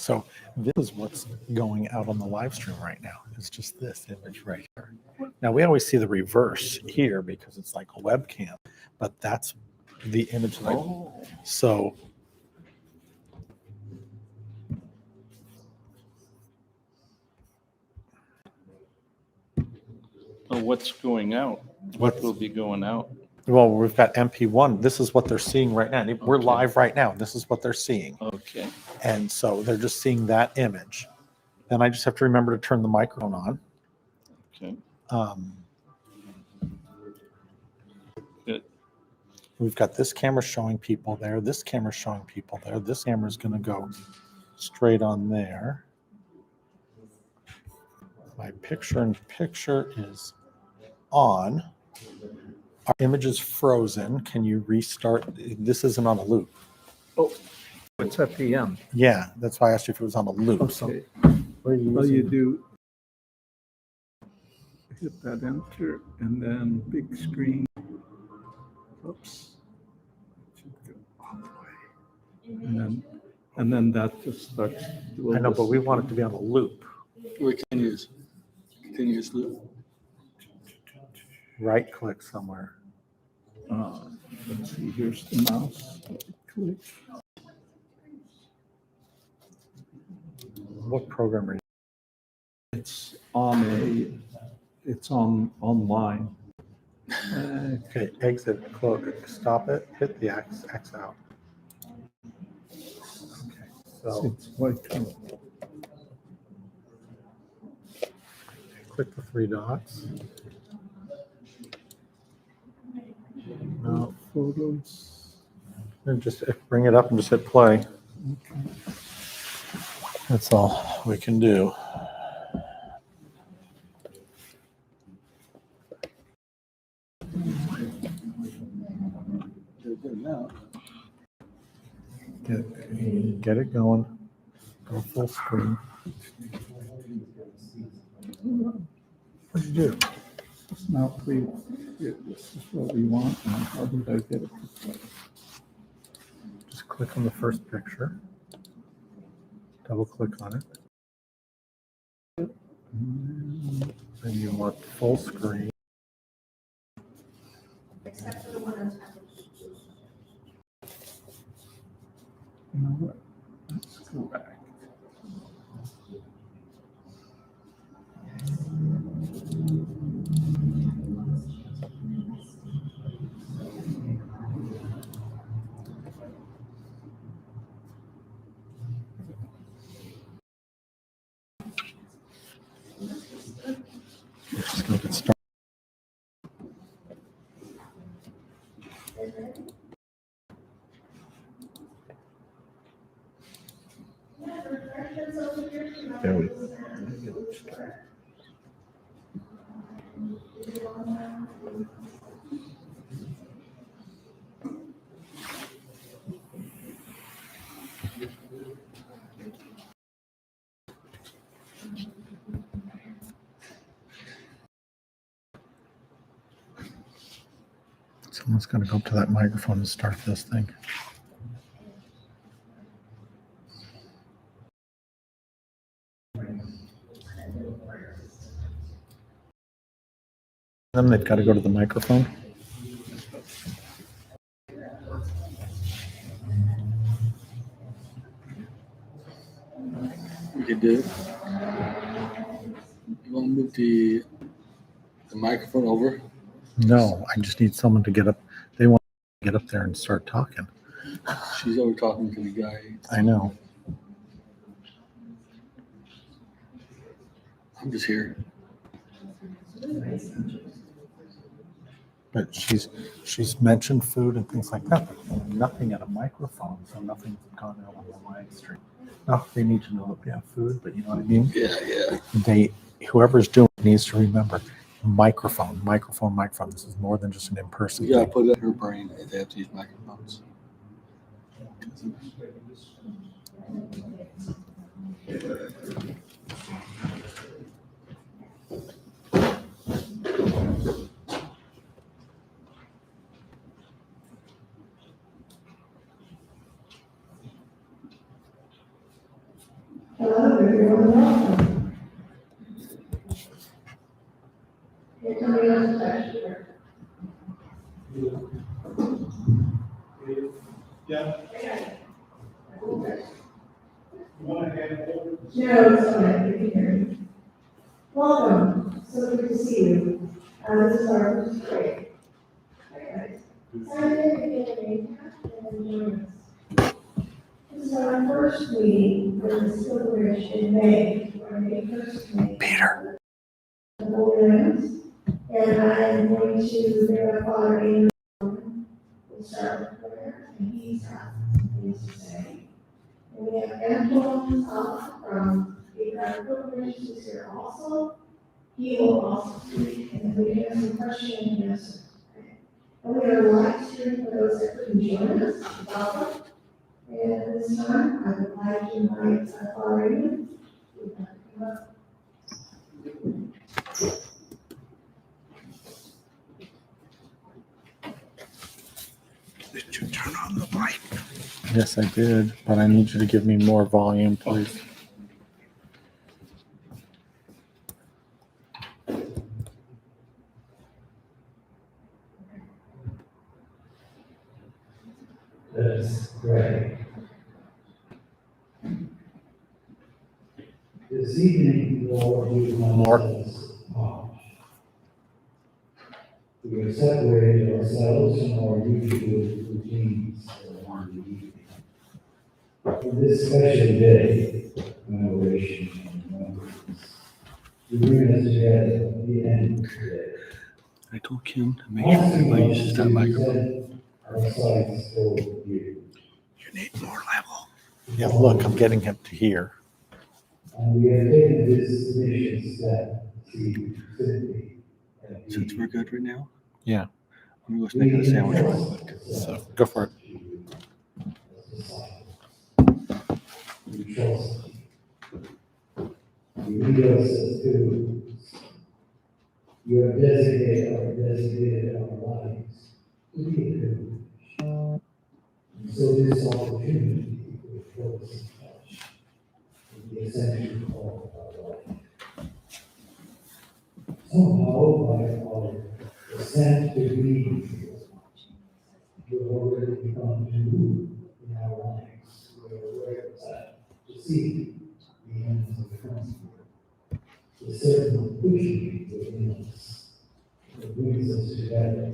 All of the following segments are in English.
So this is what's going out on the live stream right now. It's just this image right here. Now we always see the reverse here because it's like a webcam, but that's the image. So what's going out? What will be going out? Well, we've got MP1. This is what they're seeing right now. We're live right now. This is what they're seeing. Okay. And so they're just seeing that image. Then I just have to remember to turn the microphone on. Okay. Good. We've got this camera showing people there. This camera showing people there. This camera is going to go straight on there. My picture is on. Our image is frozen. Can you restart? This isn't on a loop. Oh, it's at the end. Yeah, that's why I asked you if it was on a loop. Okay. So Well, you do hit that enter and then big screen. Oops. Should go all the way. And then that just starts. I know, but we want it to be on a loop. We can use continuous loop. Right click somewhere. Let's see, here's the mouse. Click. What program are you? It's on online. Okay, exit, close, stop it, hit the X out. Okay, so It's white color. click the three dots. No, Photos. and just bring it up and just hit play. Okay. That's all we can do. Get it going. Go full screen. What did you do? Now, please, this is what we want. And how did I get it to play? Just click on the first picture. Double click on it. And you want full screen. You know what? That's correct. We're just going to get started. There we go. Someone's going to go up to that microphone and start this thing. Then they've got to go to the microphone. We could do. You want to move the microphone over? No, I just need someone to get up. They want to get up there and start talking. She's over talking to the guy. I know. I'm just here. But she's mentioned food and things like that, but nothing at a microphone, so nothing's gone out on the live stream. No, they need to know that we have food, but you know what I mean? Yeah. Whoever's doing it needs to remember microphone. This is more than just an in-person You gotta thing. put it in her brain if they have to use microphones. welcome, everyone, welcome. You're coming on to touch here. No, it's fine, you can hear me. Welcome, so good to see you. This is our first grade. Hi, guys. Saturday beginning, and join us. This is our first meeting for the celebration in May, our May first meeting. Peter. The Holy Lands, and I am going to bring up Father Eamon. We'll start with prayer, and he's got some things to say. And we have Antoine from the pilgrimage who's here also. He will also speak, and then we have some question and answers. Okay? And we are live streaming for those that couldn't join us. Welcome. And at this time, I would like to invite Father Eamon. We'd like to come up. Did you turn on the mic? Yes, I did, but I need you to give me more volume, please. Let's pray. This evening, Lord, we More. us apart. We have separated ourselves from our usual routines around the evening. For this special day, commemoration and remembrance, you bring us together at the end of the day. I told Kim to make sure everybody uses that microphone. Our sights toward you. You need more level. Yeah, look, I'm getting him to hear. And we have taken this initial step to simply. Since we're good right now? Yeah. I'm gonna go snack on a sandwich real quick. So go for it. We trust you. You lead us as stewards. You have designated our lives to be a privilege. And so this opportunity will fill us in touch with the essential call of our life. Somehow, by our ascent to be, you have already become new in our lives. We are aware of that. To see the ends of the country, the certain pushing within us that brings us together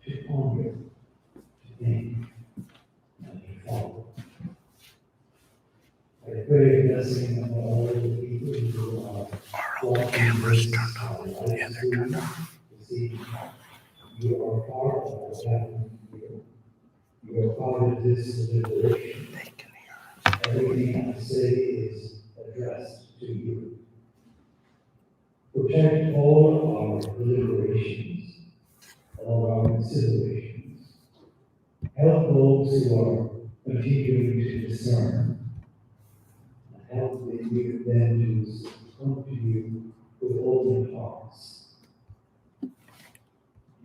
to ponder, to think, and to follow. I pray a blessing on all the people who are All the cameras turned on. Yeah, they're turned on. this evening. You are part of our gathering here. You are part of this deliberation. They can hear. Everything I say is addressed to you. Protect all our deliberations, all our considerations. Help those who are continuing to discern. And help them to come to you with open hearts.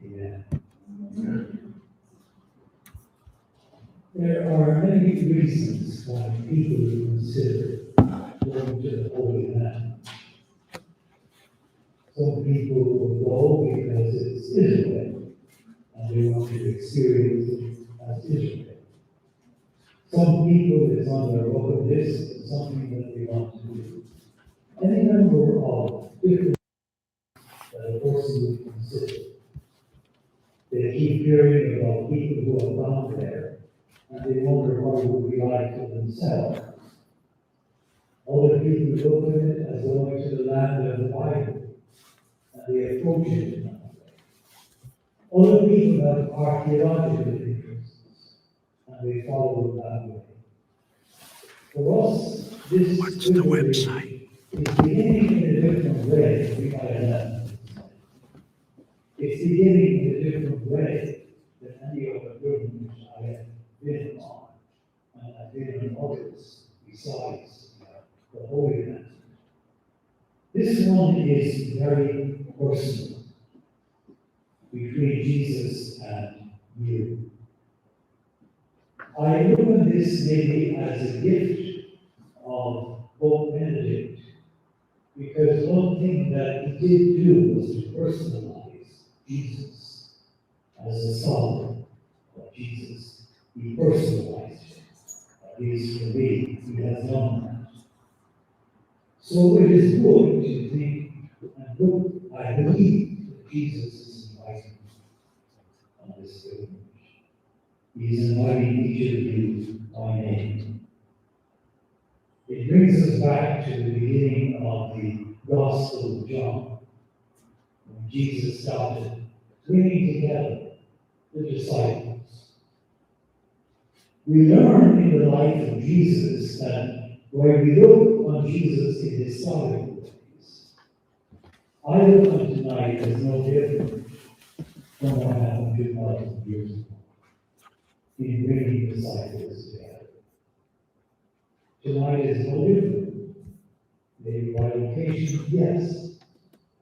Amen. There are many reasons why people consider going to the Holy Land. Some people will go because it's Israel, and they want to experience it as Israel. Some people, it's on their bucket list, it's something that they want to do. Any number of different that a person would consider. They keep hearing about people who have gone there, and they wonder what it would be like for themselves. Other people look at it as going to the land of the Bible, and they approach it in that way. Other people have archaeological interests, and they follow it that way. For us, this What's the website? is beginning in a different way. We might have. It's beginning in a different way than any other pilgrimage I have been on, and I've been on others besides the Holy Land. This one is very personal between Jesus and you. I look at this maybe as a gift of Pope Benedict thing that he did do was to personalize Jesus as the Son of Jesus. He personalized him. At least for me, he has done that. So it is good to think and look, I believe that Jesus is inviting on this pilgrimage. He is inviting each of you by name. It brings us back to the beginning of the Gospel of John, when Jesus started bringing together the disciples. We learn in the life of Jesus that when we look on Jesus in historical ways, I look on tonight as no different from what happened 2,000 years ago in bringing disciples together. Tonight is no different. Maybe by location, yes.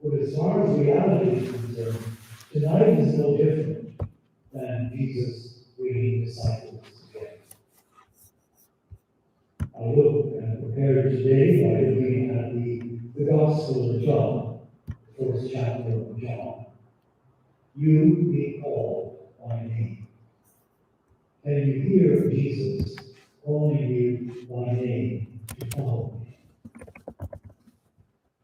But as far as reality is concerned, tonight is no different than Jesus bringing disciples together. I look and prepare today by looking at the Gospel of John, the first chapter of John. You be called by name. Can you hear Jesus calling you by name to follow me?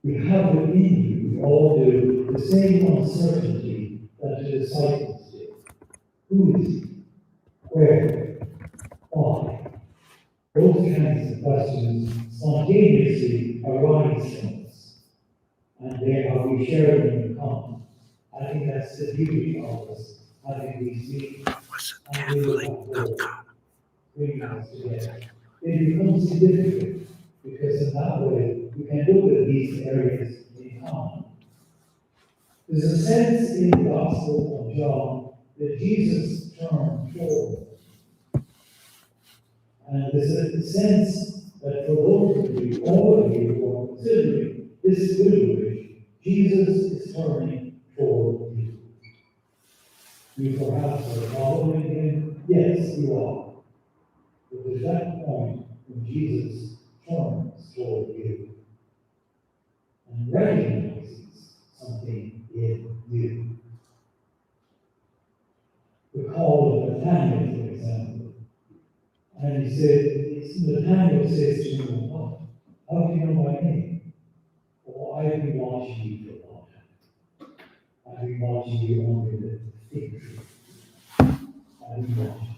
We have within you, we all do, the same uncertainty that the disciples did. Who is he? Where? Why? Those kinds of questions spontaneously arise from us, and therefore we share them in common. I think that's the beauty of us, having these meetings and we look forward, bringing us together. It becomes significant because in that way we can look at these areas in common. There's a sense in the Gospel of John that Jesus turned forward. And there's a sense that for those of you, all of you who are considering this pilgrimage, Jesus is turning toward you. You perhaps are following him. Yes, you are. But there's that point when Jesus turns toward you and recognizes something in you. The call of Nathaniel, for example. And he said, Nathaniel says to him, "Oh, how do you know my name?" "Oh, I've been watching you for a long time. I've been watching you under the fig tree. I've been watching you."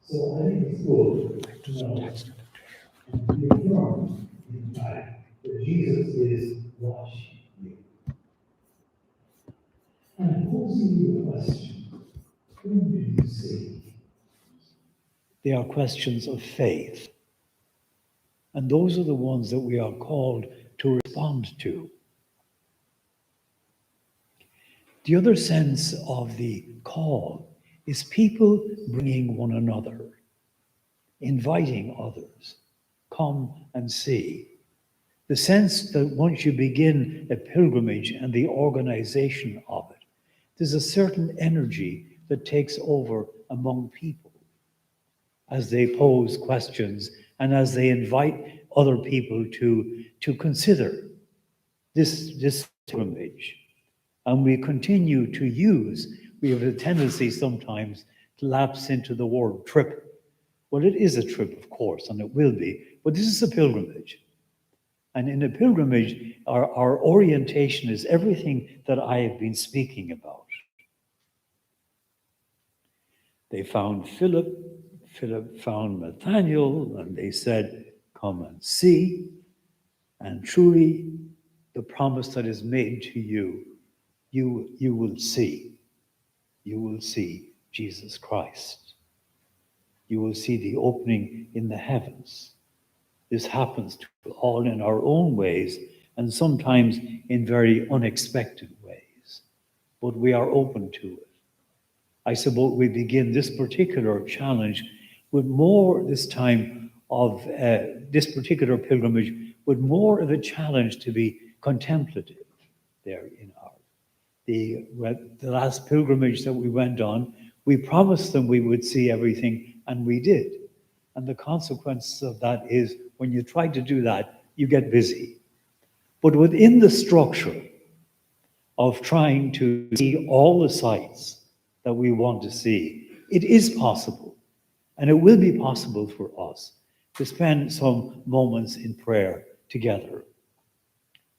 So I think it's good to know and to be firm in the fact that Jesus is watching you. And posing you a question, whom did you see? They are questions of faith. And those are the ones that we are called to respond to. The other sense of the call is people bringing one another, inviting others, come and see. The sense that once you begin a pilgrimage and the organization of it, there's a certain energy that takes over among people as they pose questions and as they invite other people to consider this pilgrimage. And we continue to use, we have a tendency sometimes to lapse into the word trip. Well, it is a trip, of course, and it will be, but this is a pilgrimage. And in a pilgrimage, our orientation is everything that I have been speaking about. They found Philip found Nathaniel, and they said, "Come and see." And truly, the promise that is made to you, you will see. You will see Jesus Christ. You will see the opening in the heavens. This happens to all in our own ways, and sometimes in very unexpected ways. But we are open to it. I suppose we begin this particular challenge with more this time of this particular pilgrimage with more of a challenge to be contemplative there in our the last pilgrimage that we went on. We promised them we would see everything, and we did. And the consequence of that is when you try to do that, you get busy. But within the structure of trying to see all the sites that we want to see, it is possible, and it will be possible for us to spend some moments in prayer together.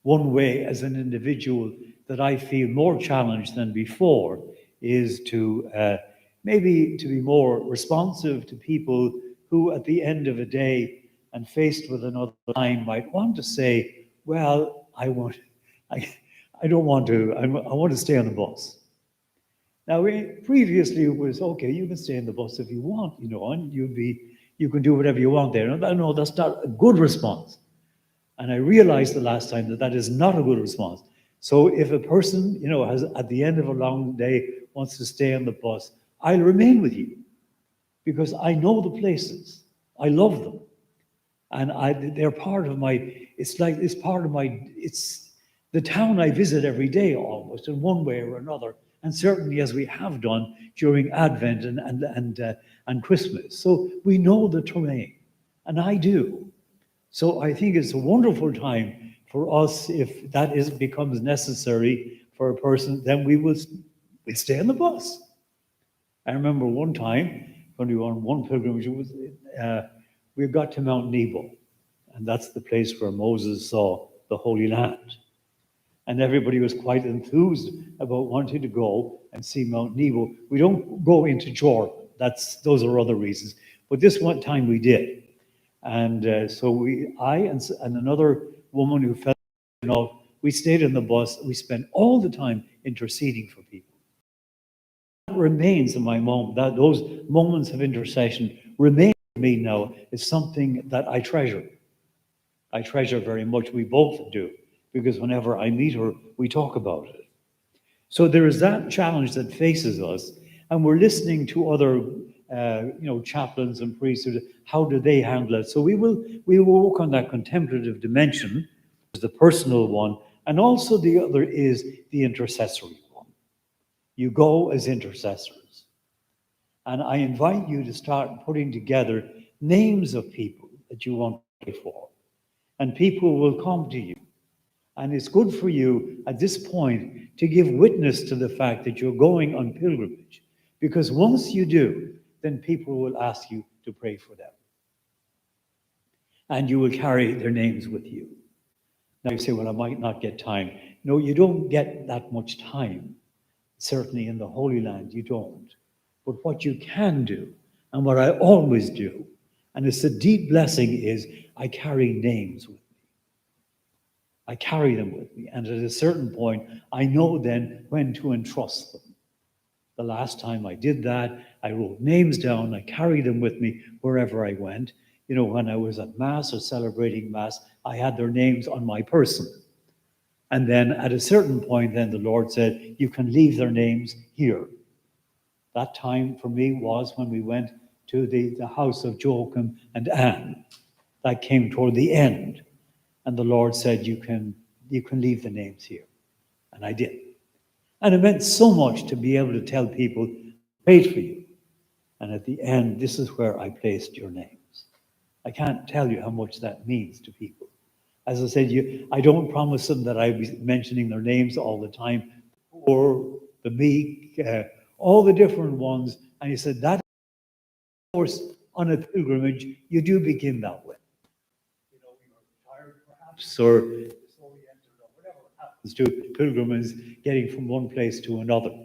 One way as an individual that I feel more challenged than before is to maybe to be more responsive to people who at the end of a day and faced with another line might want to say, well, I don't want to, I want to stay on the bus. Now, previously it was, okay, you can stay in the bus if you want, and you can do whatever you want there. And I know that's not a good response. And I realized the last time that that is not a good response. So if a person, has at the end of a long day wants to stay on the bus, I'll remain with you because I know the places. I love them. And they're part of it's the town I visit every day almost in one way or another. And certainly as we have done during Advent and Christmas. So we know the terrain, and I do. So I think it's a wonderful time for us. If that becomes necessary for a person, then we stay on the bus. I remember one time when we were on one pilgrimage, we got to Mount Nebo, and that's the place where Moses saw the Holy Land. And everybody was quite enthused about wanting to go and see Mount Nebo. We don't go into Jordan. Those are other reasons. But this one time we did. And so I and another woman who felt, we stayed in the bus. We spent all the time interceding for people. That remains in my moment. Those moments of intercession remain for me now. It's something that I treasure. I treasure very much. We both do, because whenever I meet her, we talk about it. So there is that challenge that faces us, and we're listening to other chaplains and priests. How do they handle it? So we will work on that contemplative dimension, the personal one, and also the other is the intercessory one. You go as intercessors. And I invite you to start putting together names of people that you want to pray for. And people will come to you. And it's good for you at this point to give witness to the fact that you're going on pilgrimage. Because once you do, then people will ask you to pray for them. And you will carry their names with you. Now you say, well, I might not get time. No, you don't get that much time. Certainly in the Holy Land, you don't. But what you can do, and what I always do, and it's a deep blessing, is I carry names with me. I carry them with me. And at a certain point, I know then when to entrust them. The last time I did that, I wrote names down. I carried them with me wherever I went. When I was at Mass or celebrating Mass, I had their names on my person. And then at a certain point, then the Lord said, you can leave their names here. That time for me was when we went to the house of Joachim and Anne. That came toward the end. And the Lord said, you can leave the names here. And I did. And it meant so much to be able to tell people, prayed for you. And at the end, this is where I placed your names. I can't tell you how much that means to people. As I said, I don't promise them that I'll be mentioning their names all the time, or the meek, all the different ones. And he said, that, of course, on a pilgrimage, you do begin that way. You're tired perhaps, or disoriented, or whatever happens to pilgrims getting from one place to another.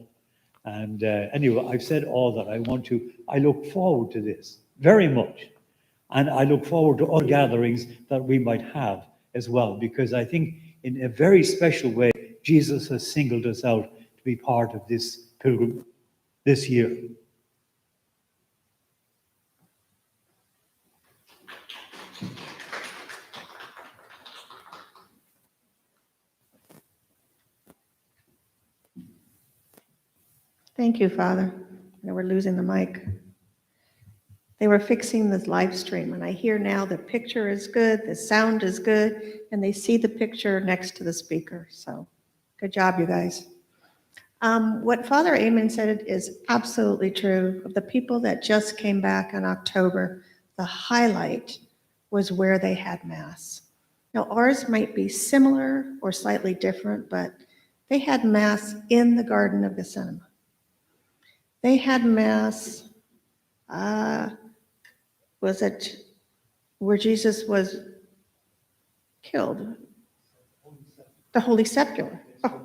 And anyway, I've said all that I want to. I look forward to this very much. And I look forward to other gatherings that we might have as well, because I think in a very special way, Jesus has singled us out to be part of this pilgrim this year. Thank you, Father. Now we're losing the mic. They were fixing this live stream, and I hear now the picture is good, the sound is good, and they see the picture next to the speaker. So good job, you guys. What Father Eamon said is absolutely true. Of the people that just came back in October, the highlight was where they had Mass. Now, ours might be similar or slightly different, but they had Mass in the Garden of Gethsemane. They had Mass, was it where Jesus was killed? The Holy Sepulchre. Oh.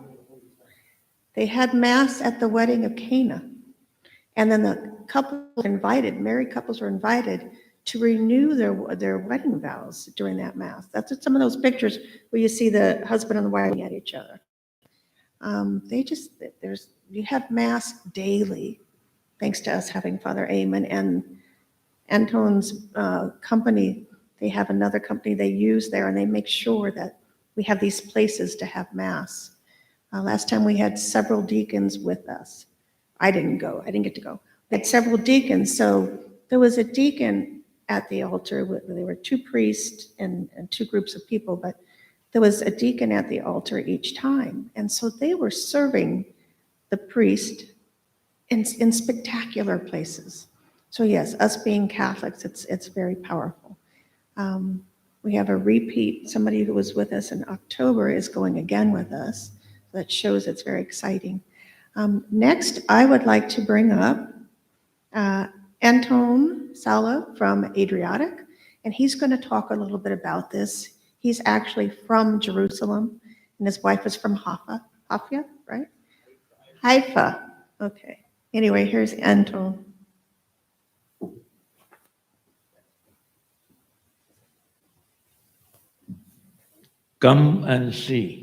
They had Mass at the wedding of Cana. And then the couple invited, married couples were invited to renew their wedding vows during that Mass. That's what some of those pictures where you see the husband and the wife at each other. You have Mass daily, thanks to us having Father Eamon and Antone's company. They have another company they use there, and they make sure that we have these places to have Mass. Last time we had several deacons with us. I didn't go. I didn't get to go. We had several deacons. So there was a deacon at the altar. There were two priests and two groups of people, but there was a deacon at the altar each time. And so they were serving the priest in spectacular places. So yes, us being Catholics, it's very powerful. We have a repeat. Somebody who was with us in October is going again with us. That shows it's very exciting. Next, I would like to bring up Antone Sala from Adriatic, and he's going to talk a little bit about this. He's actually from Jerusalem, and his wife is from Haifa, right? Haifa. Okay. Anyway, here's Antone. Come and see.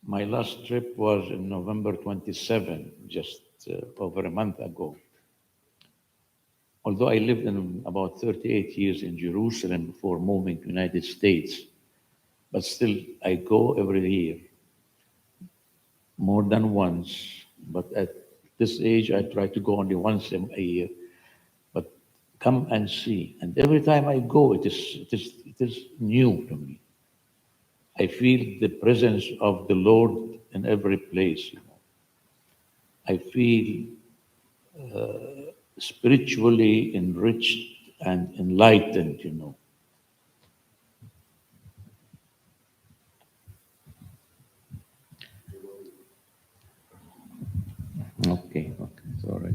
My last trip was in November 27, just over a month ago. Although I lived in about 38 years in Jerusalem before moving to the United States, but still I go every year, more than once. But at this age, I try to go only once a year. But come and see. And every time I go, it is new to me. I feel the presence of the Lord in every place. I feel spiritually enriched and enlightened. Okay, it's all right.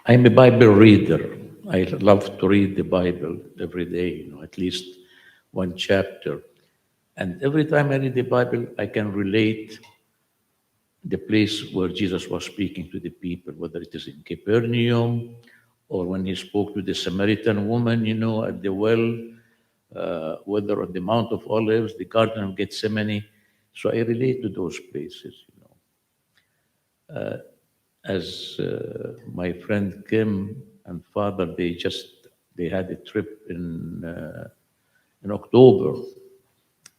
I'm a Bible reader. I love to read the Bible every day, at least one chapter. And every time I read the Bible, I can relate the place where Jesus was speaking to the people, whether it is in Capernaum or when he spoke to the Samaritan woman, at the well, whether on the Mount of Olives, the Garden of Gethsemane. So I relate to those places. As my friend Kim and father, they had a trip in October.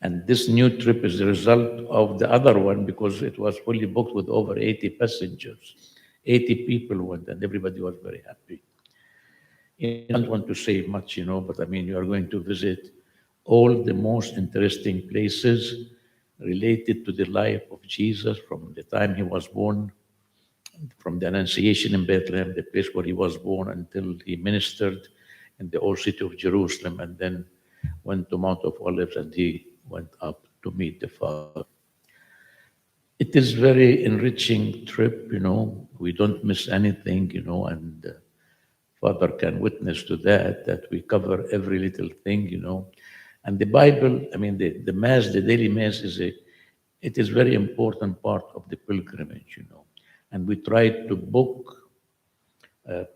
And this new trip is the result of the other one because it was fully booked with over 80 passengers. 80 people went and everybody was very happy. I don't want to say much, but I mean, you are going to visit all the most interesting places related to the life of Jesus from the time he was born, from the Annunciation in Bethlehem, the place where he was born, until he ministered in the old city of Jerusalem, and then went to Mount of Olives, and he went up to meet the Father. It is very enriching trip, We don't miss anything, and Father can witness to that we cover every little thing, And the Bible, I mean, the Mass, the daily Mass it is very important part of the pilgrimage, And we try to book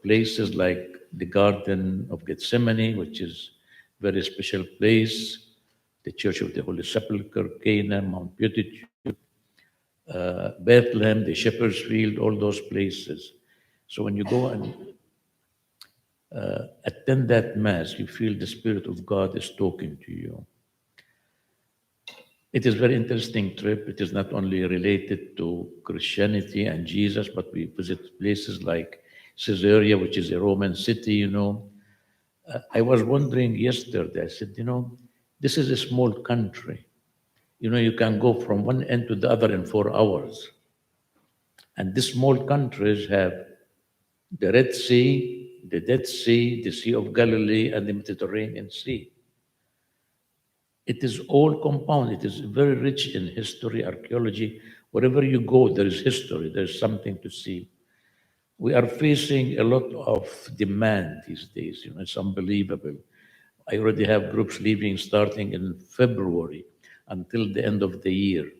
places like the Garden of Gethsemane, which is a very special place, the Church of the Holy Sepulchre, Cana, Mount Beatitude, Bethlehem, the Shepherd's Field, all those places. So when you go and attend that Mass, you feel the Spirit of God is talking to you. It is a very interesting trip. It is not only related to Christianity and Jesus, but we visit places like Caesarea, which is a Roman city, I was wondering yesterday, I said, this is a small country. You can go from one end to the other in 4 hours. And these small countries have the Red Sea, the Dead Sea, the Sea of Galilee, and the Mediterranean Sea. It is all compound. It is very rich in history, archaeology. Wherever you go, there is history, there's something to see. We are facing a lot of demand these days. It's unbelievable. I already have groups leaving starting in February until the end of the year.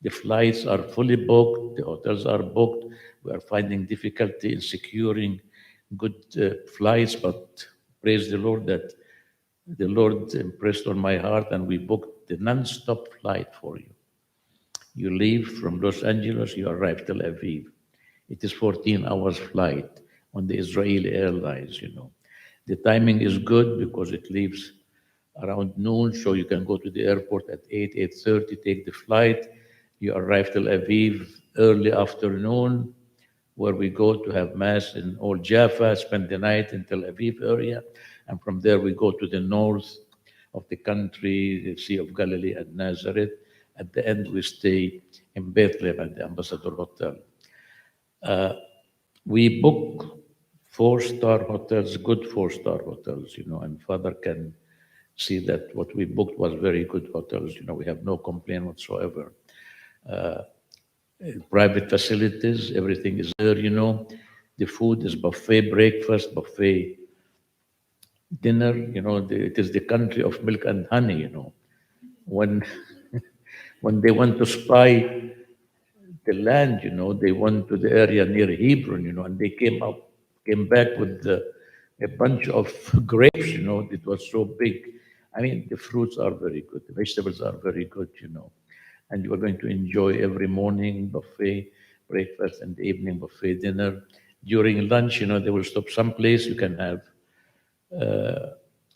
The flights are fully booked, the hotels are booked. We are finding difficulty in securing good flights, but praise the Lord that the Lord impressed on my heart and we booked the non-stop flight for you. You leave from Los Angeles, you arrive Tel Aviv. It is 14 hours flight on the Israeli Airlines. The timing is good because it leaves around noon, so you can go to the airport at 8:30, take the flight. You arrive Tel Aviv early afternoon, where we go to have mass in Old Jaffa, spend the night in Tel Aviv area, and from there we go to the north of the country, the Sea of Galilee and Nazareth. At the end, we stay in Bethlehem at the Ambassador Hotel. We book four-star hotels, good four-star hotels, and Father can see that what we booked was very good hotels. We have no complaint whatsoever. Private facilities, everything is there. The food is buffet breakfast, buffet dinner. It is the country of milk and honey. When when they want to spy the land, they went to the area near Hebron, and they came back with a bunch of grapes, it was so big. I mean, the fruits are very good, the vegetables are very good, and you are going to enjoy every morning buffet breakfast and evening buffet dinner. During lunch, they will stop someplace, you can have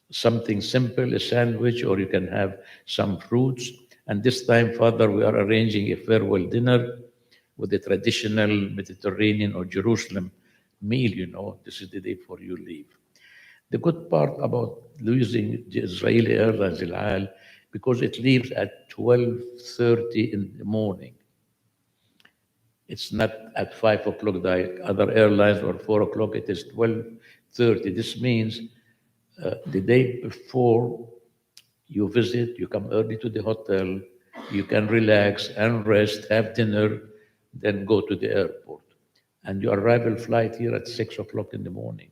something simple, a sandwich, or you can have some fruits. And this time, Father, we are arranging a farewell dinner with the traditional Mediterranean or Jerusalem meal. This is the day before you leave. The good part about using the Israeli Airlines, El Al, because it leaves at 12:30 in the morning. It's not at 5 o'clock like other airlines or 4 o'clock, it is 12:30. This means the day before you visit, you come early to the hotel, you can relax and rest, have dinner, then go to the airport. And your arrival flight here at 6 o'clock in the morning.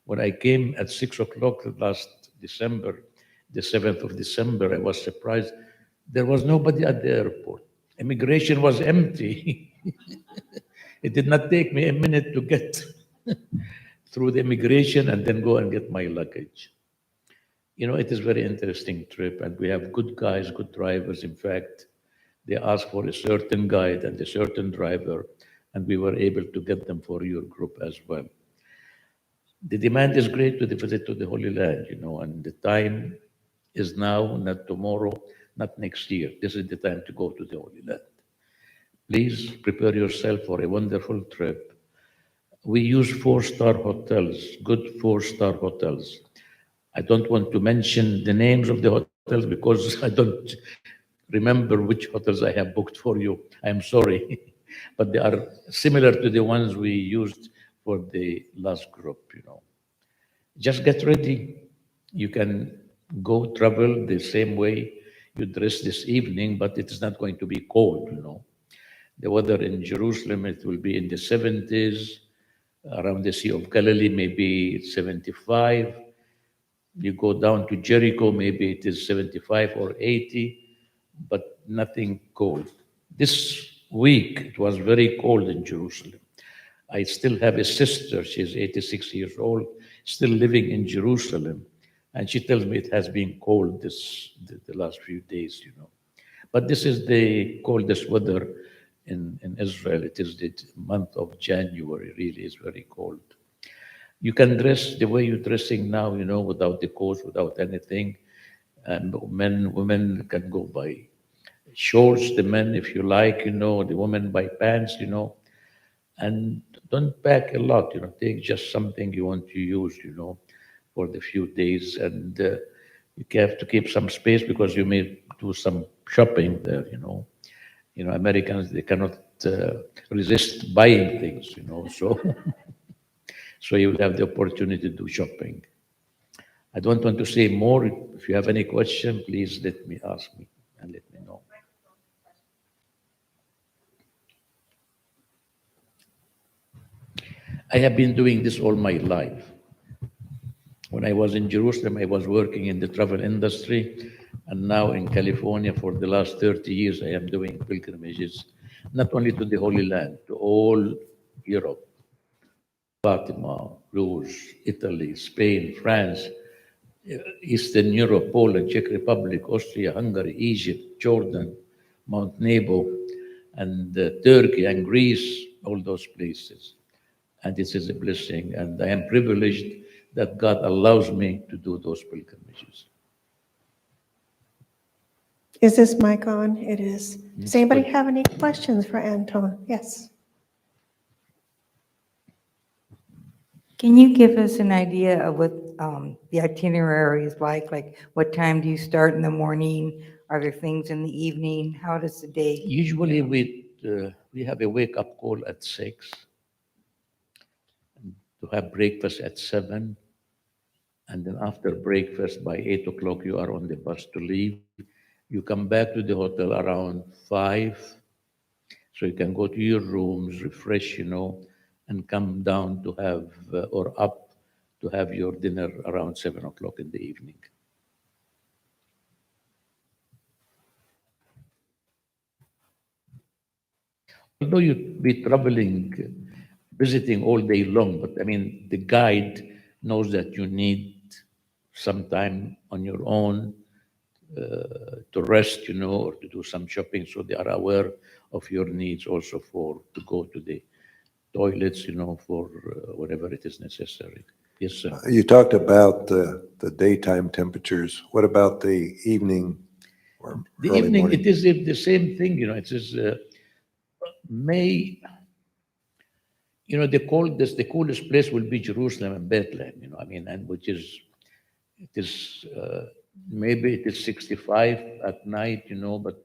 When I came at 6 o'clock last December, the 7th of December, I was surprised. There was nobody at the airport. Immigration was empty. It did not take me a minute to get through the immigration and then go and get my luggage. It is very interesting trip, and we have good guys, good drivers. In fact, they ask for a certain guide and a certain driver, and we were able to get them for your group as well. The demand is great to the visit to the Holy Land, and the time is now, not tomorrow, not next year. This is the time to go to the Holy Land. Please prepare yourself for a wonderful trip. We use four-star hotels, good four-star hotels. I don't want to mention the names of the hotels because I don't remember which hotels I have booked for you. I am sorry. But they are similar to the ones we used for the last group. Just get ready. You can go travel the same way you dress this evening, but it is not going to be cold. The weather in Jerusalem, it will be in the 70s. Around the Sea of Galilee, maybe 75. You go down to Jericho, maybe it is 75 or 80, but nothing cold. This week, it was very cold in Jerusalem. I still have a sister, she's 86 years old, still living in Jerusalem. And she tells me it has been cold the last few days. But this is the coldest weather in Israel. It is the month of January, really is very cold. You can dress the way you're dressing now, without the coat, without anything. And women can go by shorts, the men, if you like, the women by pants. And don't pack a lot, take just something you want to use, for the few days. And you have to keep some space because you may do some shopping there. Americans, they cannot resist buying things, so so you will have the opportunity to do shopping. I don't want to say more. If you have any question, please ask me and let me know. I have been doing this all my life. When I was in Jerusalem, I was working in the travel industry, and now in California for the last 30 years, I am doing pilgrimages, not only to the Holy Land, to all Europe, Fatima, Bruges, Italy, Spain, France, Eastern Europe, Poland, Czech Republic, Austria, Hungary, Egypt, Jordan, Mount Nebo, and Turkey and Greece, all those places. And this is a blessing, and I am privileged that God allows me to do those pilgrimages. Is this mic on? It is. Does It's anybody good. have any questions for Anton? Yes. Can you give us an idea of what the itinerary is like? Like, what time do you start in the morning? Are there things in the evening? How does the day? Usually we have a wake-up call at 6, to have breakfast at 7, and then after breakfast by 8 o'clock you are on the bus to leave. You come back to the hotel around 5, so you can go to your rooms, refresh, and come down to have, or up to have your dinner around 7 o'clock in the evening. Although you'd be traveling, visiting all day long, but I mean, the guide knows that you need some time on your own to rest, or to do some shopping, so they are aware of your needs also to go to the toilets, for whatever it is necessary. Yes, sir. You talked about the daytime temperatures. What about the evening or The early evening, morning? it is the same thing, it is May, the coolest place will be Jerusalem and Bethlehem, and it is, maybe it is 65 at night, but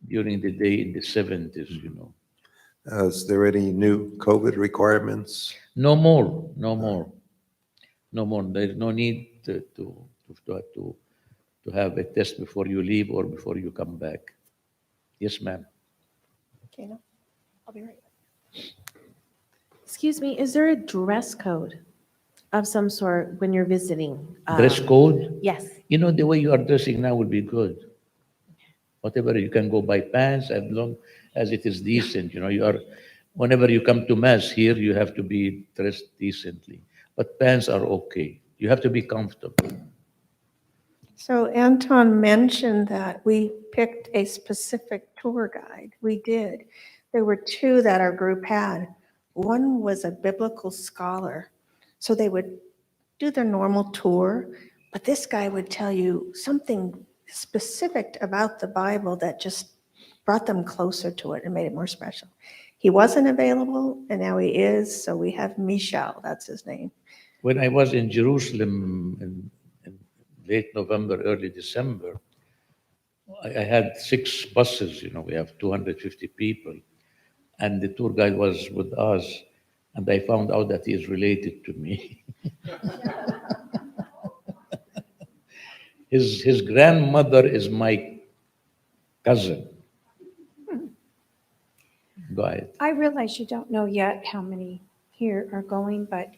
during the day in the 70s. Is there any new COVID requirements? No more, no more, no more. There is no need to have a test before you leave or before you come back. Yes, ma'am. Okay, no, I'll be right back. Excuse me, is there a dress code of some sort when you're visiting? Dress code? Yes. The way you are dressing now will be good. Whatever, you can go by pants as long as it is decent. Whenever you come to mass here, you have to be dressed decently. But pants are okay. You have to be comfortable. So Anton mentioned that we picked a specific tour guide. We did. There were two that our group had. One was a biblical scholar. So they would do their normal tour, but this guy would tell you something specific about the Bible that just brought them closer to it and made it more special. He wasn't available, and now he is, so we have Michel, that's his name. When I was in Jerusalem in late November, early December, I had 6 buses, we have 250 people, and the tour guide was with us, and I found out that he is related to me. His grandmother is my cousin. Go ahead. I realize you don't know yet how many here are going, but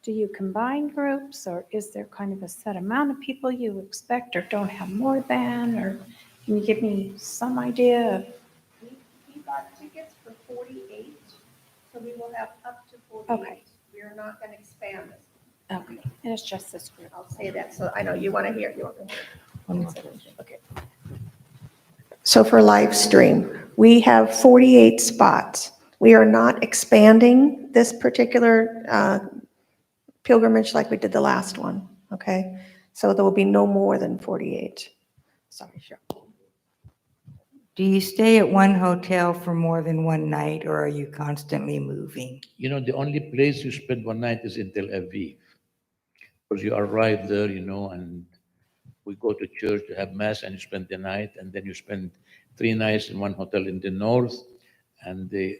do you combine groups, or is there kind of a set amount of people you expect or don't have more than, or can you give me some idea of? We got tickets for 48, so we will have up to 48. Okay. We are not going to expand this. Okay, and it's just this group. I'll say that, so I know you want to hear, you want to hear. Okay. So for live stream, we have 48 spots. We are not expanding this particular pilgrimage like we did the last one, okay? So there will be no more than 48. Sorry, sure. Do you stay at one hotel for more than one night, or are you constantly moving? The only place you spend one night is in Tel Aviv. Because you arrive there, and we go to church to have mass, and you spend the night, and then you spend 3 nights in one hotel in the north, and the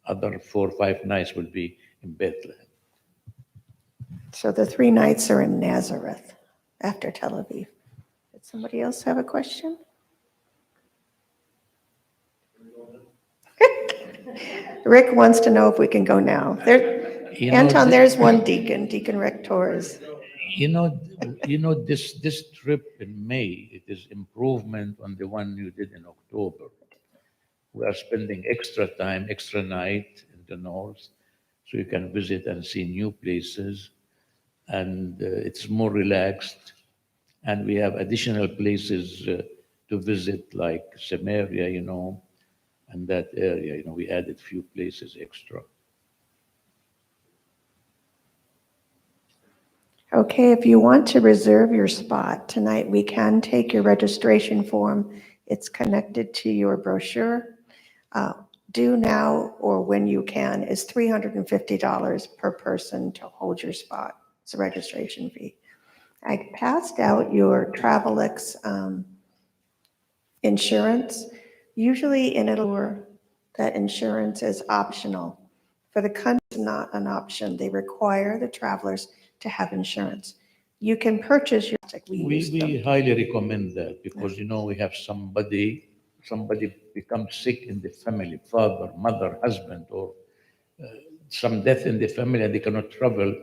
other 4 or 5 nights will be in Bethlehem. So the 3 nights are in Nazareth after Tel Aviv. Did somebody else have a question? Rick wants to know if we can go now. There, You know, Anton, thi- there's one deacon, Deacon Rick Torres. You know, this trip in May, it is improvement on the one you did in October. We are spending extra time, extra night in the north, so you can visit and see new places, and it's more relaxed. And we have additional places to visit, like Samaria, and that area. We added few places extra. Okay, if you want to reserve your spot tonight, we can take your registration form. It's connected to your brochure. Due now or when you can is $350 per person to hold your spot. It's a registration fee. I passed out your Travelex insurance. Usually in Italy, that insurance is optional. For the country, it's not an option. They require the travelers to have insurance. You can purchase your, like we use We them. highly recommend that because we have somebody becomes sick in the family, father, mother, husband, or some death in the family and they cannot travel.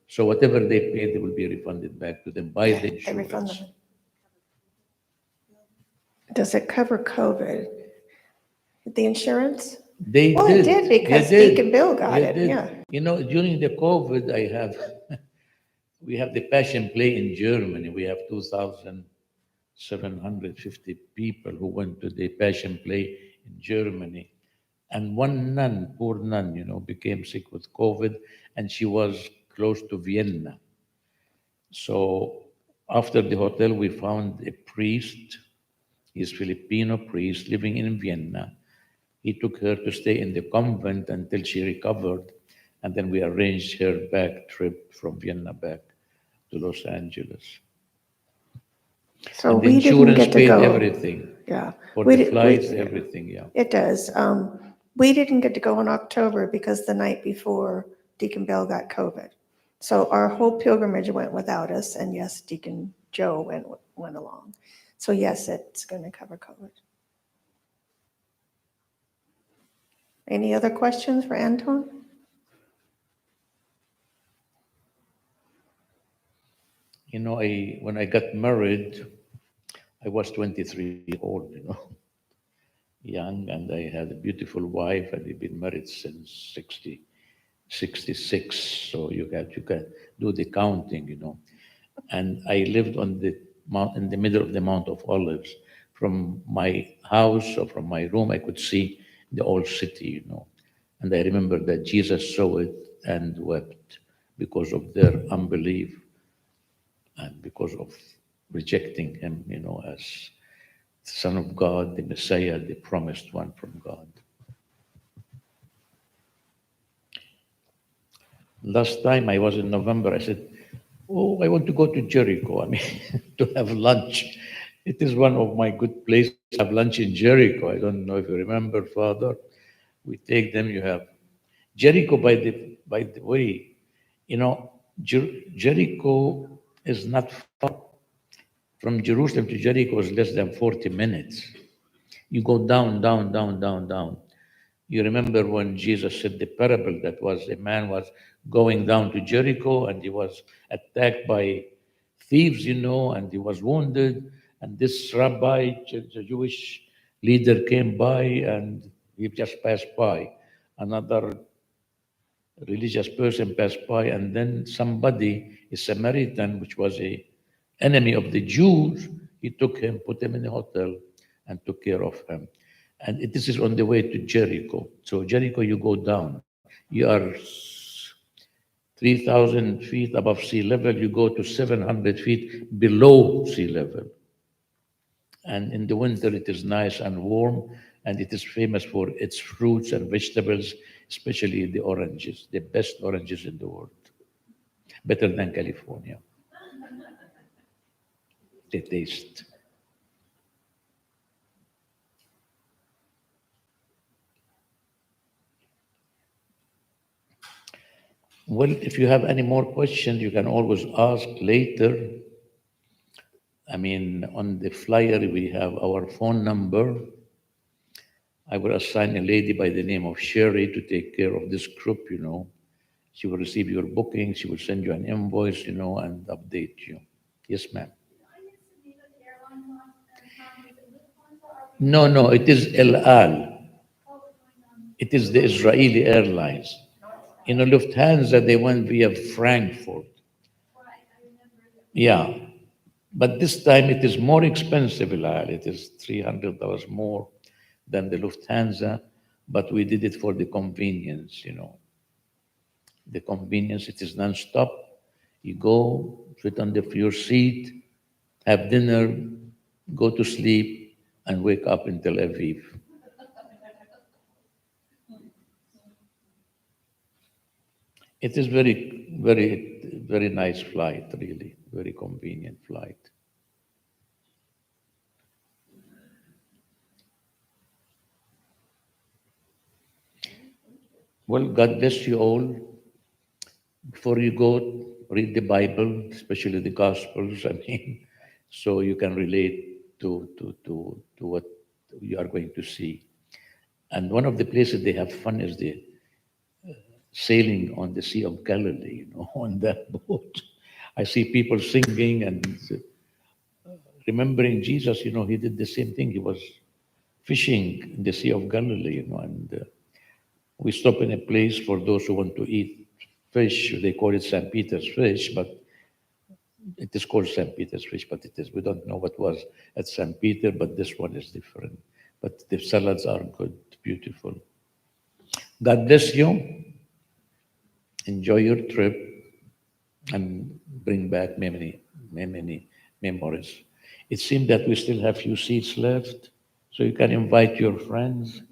So whatever they pay, they will be refunded back to them by the They refund insurance. them. Does it cover COVID? The insurance? They Well, did. it did because They did. Deacon Bill got They it, did. yeah. During the COVID, we have the Passion Play in Germany. We have 2,750 people who went to the Passion Play in Germany. And one nun, poor nun, became sick with COVID, and she was close to Vienna. So after the hotel, we found a priest. He's Filipino priest living in Vienna. He took her to stay in the convent until she recovered, and then we arranged her back trip from Vienna back to Los Angeles. So And the we didn't insurance get to paid go. everything Yeah. for We the di- flights, yeah. everything. Yeah. It does. We didn't get to go in October because the night before Deacon Bill got COVID. So our whole pilgrimage went without us, and yes, Deacon Joe went along. So yes, it's going to cover COVID. Any other questions for Anton? When I got married, I was 23 years old, young, and I had a beautiful wife, and we've been married since 66. So you can do the counting. And I lived on the mount in the middle of the Mount of Olives. From my house or from my room, I could see the old city. And I remember that Jesus saw it and wept because of their unbelief and because of rejecting him, as the Son of God, the Messiah, the promised one from God. Last time I was in November, I said, "Oh, I want to go to Jericho. I mean, to have lunch. It is one of my good places to have lunch in Jericho. I don't know if you remember, Father. We take them. You have Jericho. By the way, Jericho is not far from Jerusalem to Jericho. Is less than 40 minutes. You go down, down, down, down, down. You remember when Jesus said the parable that was a man was going down to Jericho and he was attacked by thieves, and he was wounded. And this rabbi, the Jewish leader, came by and he just passed by. Another religious person passed by, and then somebody, a Samaritan, which was a enemy of the Jews, he took him, put him in a hotel, and took care of him. And this is on the way to Jericho. So Jericho, you go down. You are 3,000 feet above sea level. You go to 700 feet below sea level. And in the winter, it is nice and warm, and it is famous for its fruits and vegetables, especially the oranges, the best oranges in the world, better than California. The taste. Well, if you have any more questions, you can always ask later. I mean, on the flyer, we have our phone number. I will assign a lady by the name of Sherry to take care of this group. She will receive your booking, she will send you an invoice, and update you. Yes, ma'am. No, no, it is El Al. It is the Israeli Airlines. Lufthansa, they went via Frankfurt. Yeah, but this time it is more expensive, El Al. It is $300 more than the Lufthansa, but we did it for the convenience. The convenience, it is non-stop. You go, sit on your seat, have dinner, go to sleep, and wake up in Tel Aviv. It is very, very, very nice flight, really, very convenient flight. Well, God bless you all. Before you go, read the Bible, especially the Gospels, so you can relate to what you are going to see. And one of the places they have fun is the sailing on the Sea of Galilee, on that boat. I see people singing and remembering Jesus, he did the same thing. He was fishing in the Sea of Galilee, and we stop in a place for those who want to eat fish. They call it St. Peter's fish, but it is called St. Peter's fish, but we don't know what was at St. Peter, but this one is different. But the salads are good, beautiful. God bless you. Enjoy your trip and bring back many, many memories. It seems that we still have few seats left, so you can invite your friends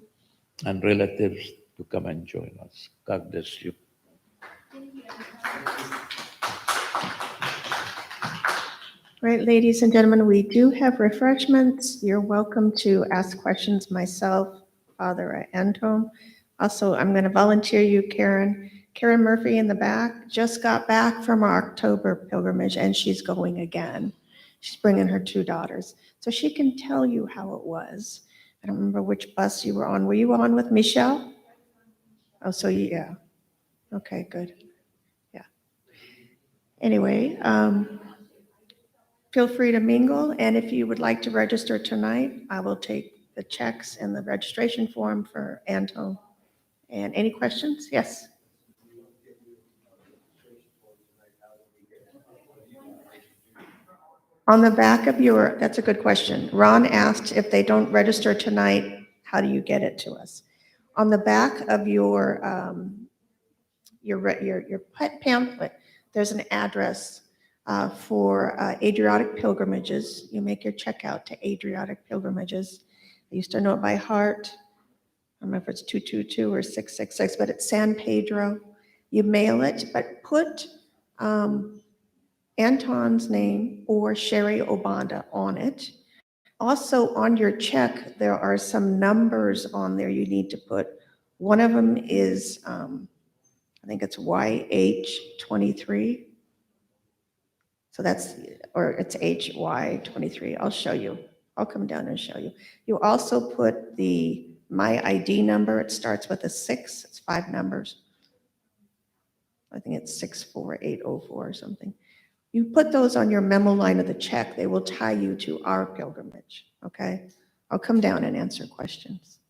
and relatives to come and join us. God bless you. Right, ladies and gentlemen, we do have refreshments. You're welcome to ask questions myself, Father Anton. Also, I'm going to volunteer you, Karen. Karen Murphy in the back just got back from our October pilgrimage, and she's going again. She's bringing her 2 daughters, so she can tell you how it was. I don't remember which bus you were on. Were you on with Michelle? Oh, so yeah. Okay, good. Yeah. Anyway, feel free to mingle, and if you would like to register tonight, I will take the checks and the registration form for Anton. And any questions? Yes? On the back of that's a good question. Ron asked, if they don't register tonight, how do you get it to us? On the back of your pamphlet, there's an address for Adriatic Pilgrimages. You make your check out to Adriatic Pilgrimages. I used to know it by heart. I don't know if it's 222 or 666, but it's San Pedro. You mail it, but put Anton's name or Sherry Obanda on it. Also, on your check, there are some numbers on there you need to put. One of them is, I think it's YH23. So or it's HY23. I'll show you. I'll come down and show you. You also put my ID number. It starts with a 6. It's 5 numbers. I think it's 64804 or something. You put those on your memo line of the check. They will tie you to our pilgrimage. Okay? I'll come down and answer questions.